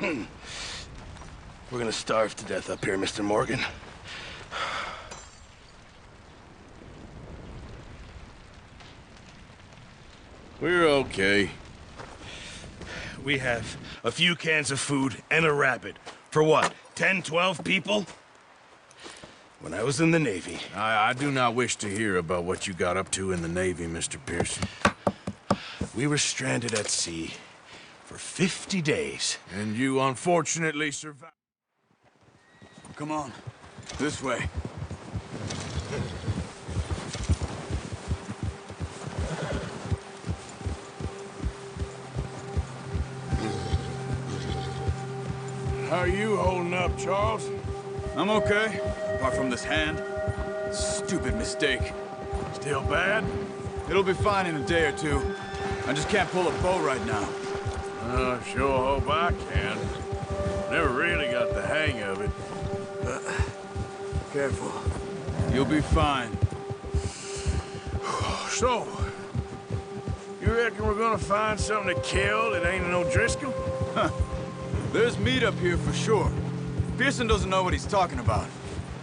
We're gonna starve to death up here, Mr. Morgan. We're okay. We have a few cans of food and a rabbit. For what, 10, 12 people? When I was in the Navy... I do not wish to hear about what you got up to in the Navy, Mr. Pearson. We were stranded at sea for 50 days. And you unfortunately survived. Come on, this way. How are you holding up, Charles? I'm okay, apart from this hand. Stupid mistake. Still bad? It'll be fine in a day or two. I just can't pull a bow right now. Sure hope I can. Never really got the hang of it. Careful. You'll be fine. So, you reckon we're gonna find something to kill that ain't no Driscoll? Huh. There's meat up here for sure. Pearson doesn't know what he's talking about.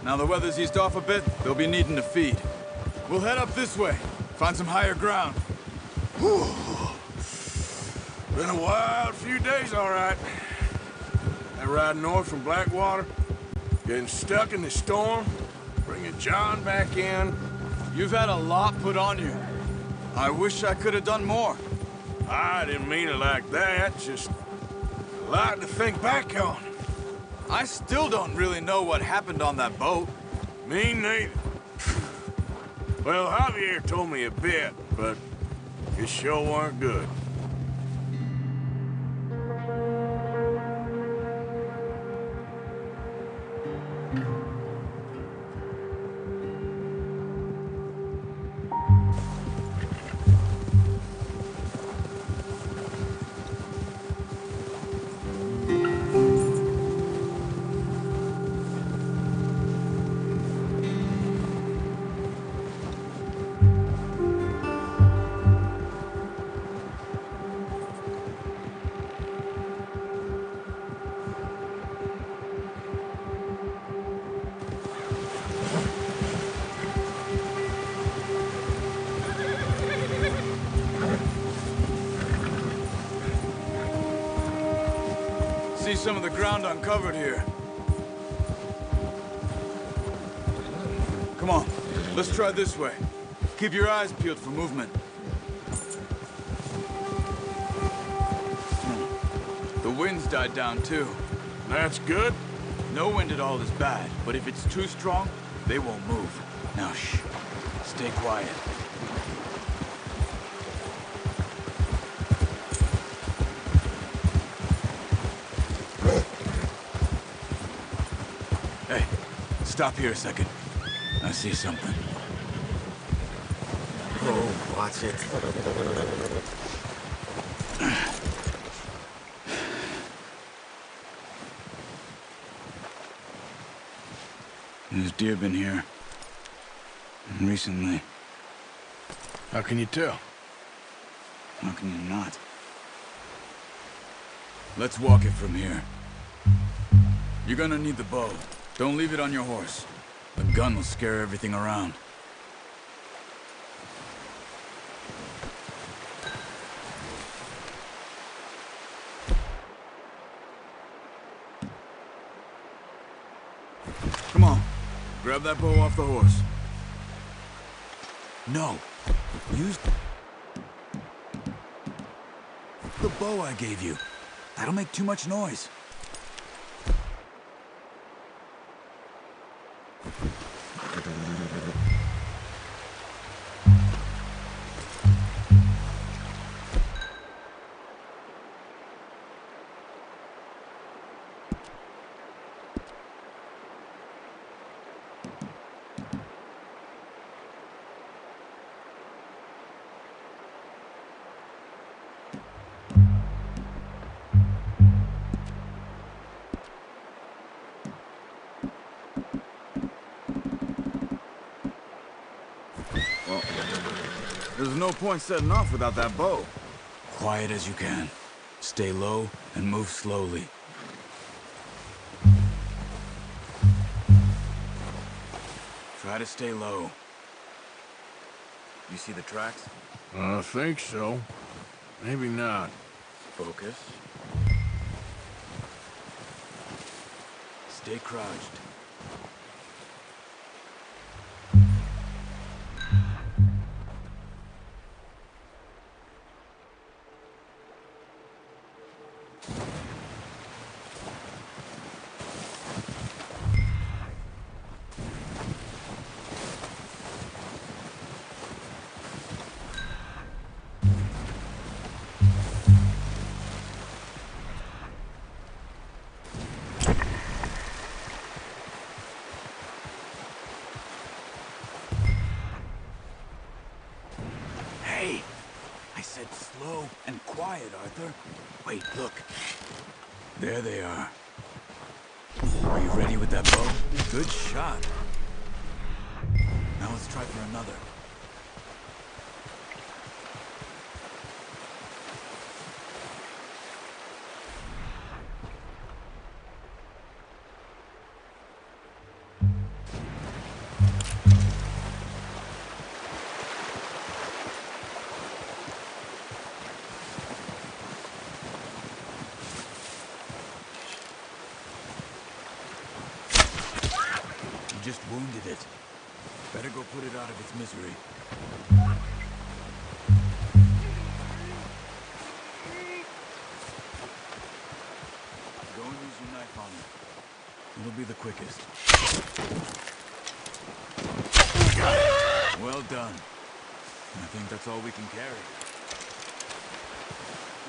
Now the weather's eased off a bit, they'll be needing to feed. We'll head up this way, find some higher ground. Whew. Been a wild few days, all right. That ride north from Blackwater, getting stuck in the storm, bringing John back in. You've had a lot put on you. I wish I could have done more. I didn't mean it like that, just a lot to think back on. I still don't really know what happened on that boat. Me neither. Well, Javier told me a bit, but it sure weren't good. See some of the ground uncovered here. Come on, let's try this way. Keep your eyes peeled for movement. The wind's died down too. That's good. No wind at all is bad, but if it's too strong, they won't move. Now shh, stay quiet. Hey, stop here a second. I see something. Oh, watch it. There's deer been here. Recently. How can you tell? How can you not? Let's walk it from here. You're gonna need the bow. Don't leave it on your horse. The gun will scare everything around. Come on. Grab that bow off the horse. No. Use the bow I gave you. That'll make too much noise. Well, there's no point setting off without that bow. Quiet as you can. Stay low and move slowly. Try to stay low. You see the tracks? I think so. Maybe not. Focus. Stay crouched. Hey! I said slow and quiet, Arthur. Wait, look. There they are. Are you ready with that bow? Good shot. Now let's try for another. Just wounded it. Better go put it out of its misery. Go and use your knife on it. It'll be the quickest. Well done. I think that's all we can carry.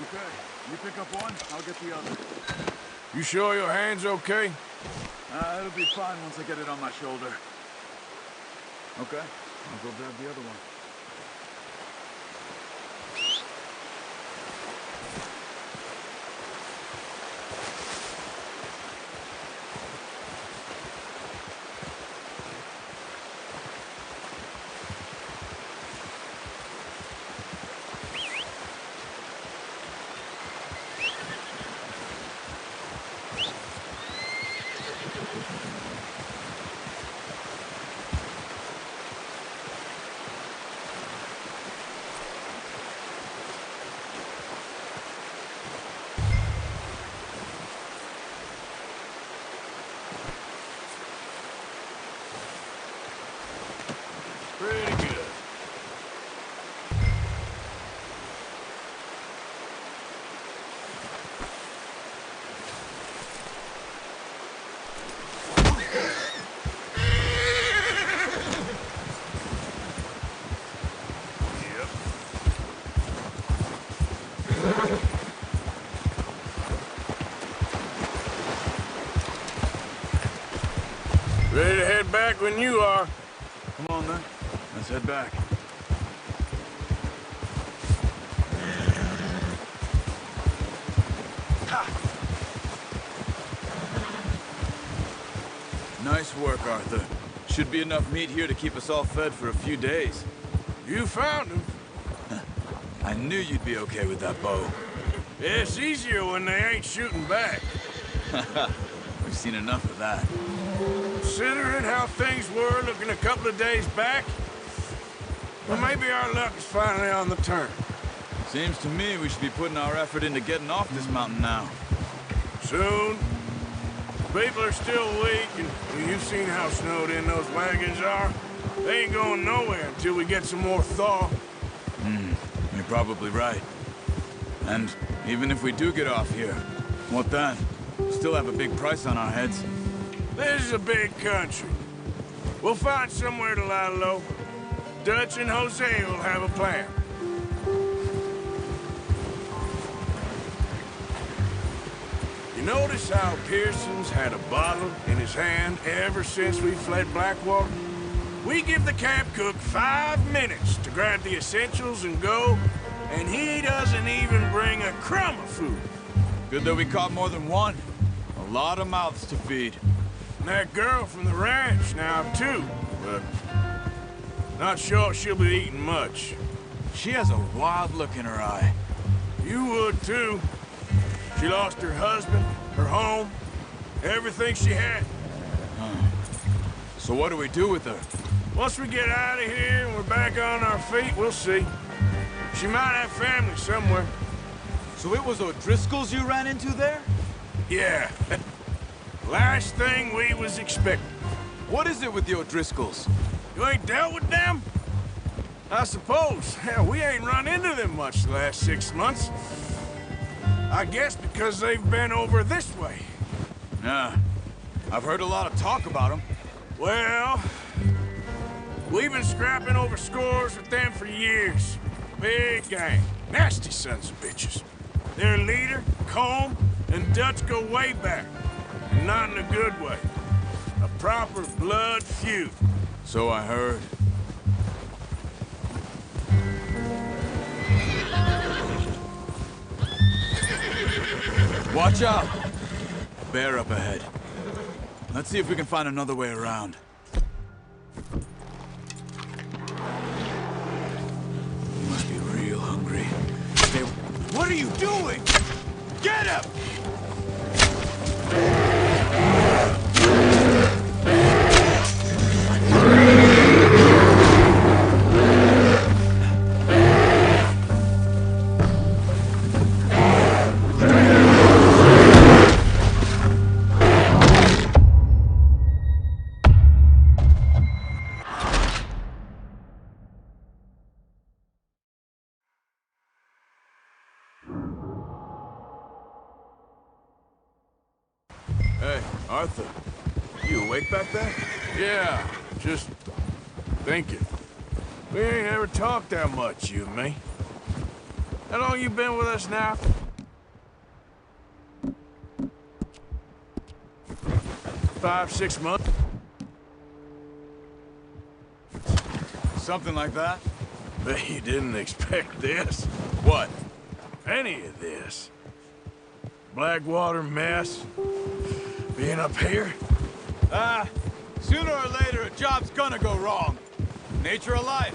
Okay, you pick up one, I'll get the other. You sure your hand's okay? It'll be fine once I get it on my shoulder. Okay, I'll go grab the other one. Pretty good. Ready to head back when you are. Come on then, let's head back. Nice work, Arthur. Should be enough meat here to keep us all fed for a few days. You found him. I knew you'd be okay with that bow. It's easier when they ain't shooting back. We've seen enough of that. Considering how things were looking a couple of days back, well, maybe our luck is finally on the turn. Seems to me we should be putting our effort into getting off this mountain now. Soon. People are still weak, and well, you've seen how snowed in those wagons are. They ain't going nowhere until we get some more thaw. You're probably right. And even if we do get off here, what then? We still have a big price on our heads. This is a big country. We'll find somewhere to lie low. Dutch and Jose will have a plan. You notice how Pearson's had a bottle in his hand ever since we fled Blackwater? We give the camp cook 5 minutes to grab the essentials and go, and he doesn't even bring a crumb of food. Good that we caught more than one. A lot of mouths to feed. And that girl from the ranch now, too, but not sure she'll be eating much. She has a wild look in her eye. You would, too. She lost her husband, her home, everything she had. So what do we do with her? Once we get out of here and we're back on our feet, we'll see. She might have family somewhere. So it was O'Driscoll's you ran into there? Yeah. Last thing we was expecting. What is it with the O'Driscolls? You ain't dealt with them? I suppose. Hell, we ain't run into them much the last 6 months. I guess because they've been over this way. Nah. I've heard a lot of talk about them. Well, we've been scrapping over scores with them for years. Big gang. Nasty sons of bitches. Their leader, Combe, and Dutch go way back. And not in a good way. A proper blood feud. So I heard. Watch out! Bear up ahead. Let's see if we can find another way around. You must be real hungry. What are you doing? Get him! Hey, Arthur. You awake back there? Yeah, just thinking. We ain't ever talked that much, you and me. How long you been with us now? 5, 6 months? Something like that? Bet you didn't expect this. What? Any of this. Blackwater mess. Being up here? Sooner or later, a job's gonna go wrong. Nature of life.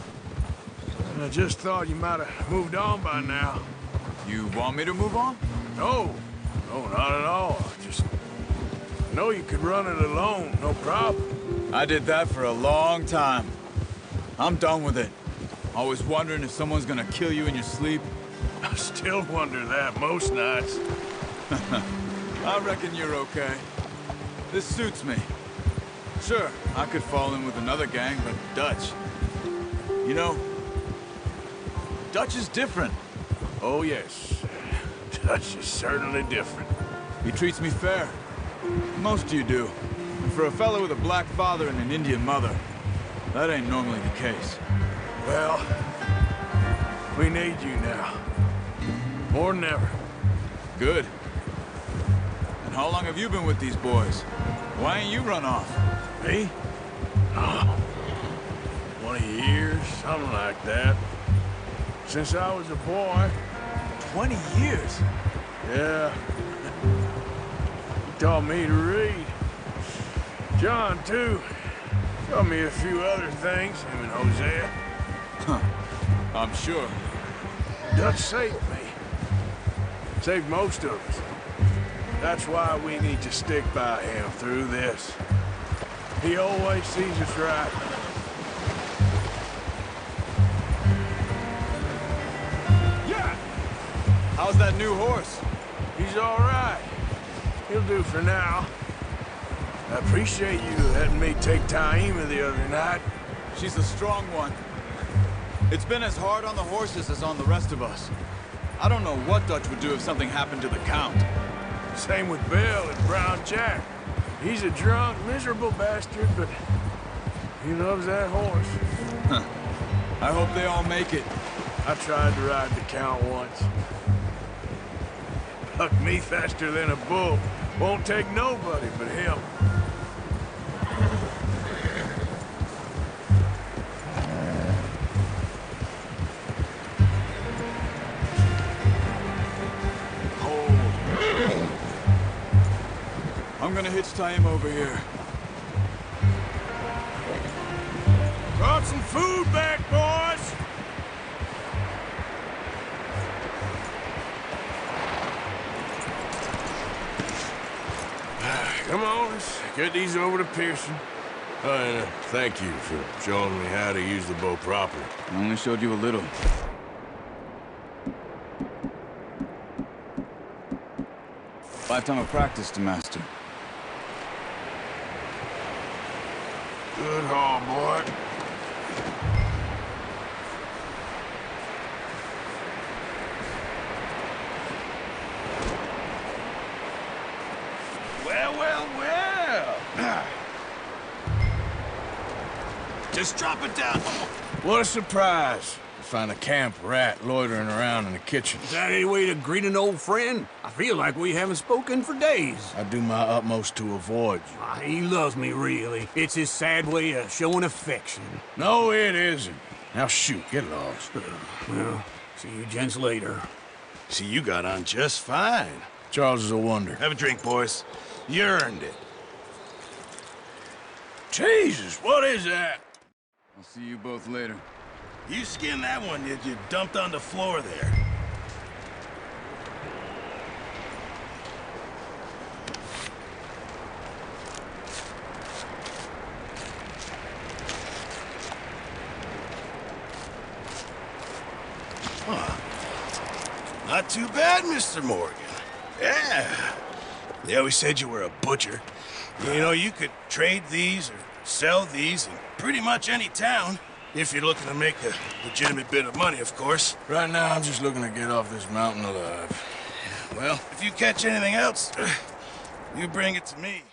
I just thought you might have moved on by now. You want me to move on? No, not at all. Just know you could run it alone, no problem. I did that for a long time. I'm done with it. Always wondering if someone's gonna kill you in your sleep. I still wonder that most nights. I reckon you're okay. This suits me. Sure, I could fall in with another gang, but Dutch... You know, Dutch is different. Oh, yes. Dutch is certainly different. He treats me fair. Most of you do. And for a fellow with a black father and an Indian mother, that ain't normally the case. Well, we need you now. More than ever. Good. And how long have you been with these boys? Why ain't you run off? Me? Oh, 20 years, something like that. Since I was a boy. 20 years? Yeah. He taught me to read. John, too. Taught me a few other things, him and Hosea. Huh. I'm sure. Dutch saved me. Saved most of us. That's why we need to stick by him through this. He always sees us right. Yeah! How's that new horse? He's all right. He'll do for now. I appreciate you letting me take Taima the other night. She's a strong one. It's been as hard on the horses as on the rest of us. I don't know what Dutch would do if something happened to the Count. Same with Bill and Brown Jack. He's a drunk, miserable bastard, but he loves that horse. Huh. I hope they all make it. I tried to ride the Count once. Bucked me faster than a bull. Won't take nobody but him. I'm gonna hitch Taima over here. Brought some food back, boys! Come on, let's get these over to Pearson. Thank you for showing me how to use the bow properly. I only showed you a little. Lifetime of practice to master. Good haul, boy. Well. Just drop it down. What a surprise. To find a camp rat loitering around in the kitchen. Is that any way to greet an old friend? I feel like we haven't spoken for days. I do my utmost to avoid you. He loves me, really. It's his sad way of showing affection. No, it isn't. Now shoot, get lost. Well, see you gents later. See, you got on just fine. Charles is a wonder. Have a drink, boys. You earned it. Jesus, what is that? I'll see you both later. You skinned that one you dumped on the floor there. Not too bad, Mr. Morgan. Yeah. They always said you were a butcher. You know, you could trade these or sell these in pretty much any town. If you're looking to make a legitimate bit of money, of course. Right now, I'm just looking to get off this mountain alive. Well, if you catch anything else, you bring it to me.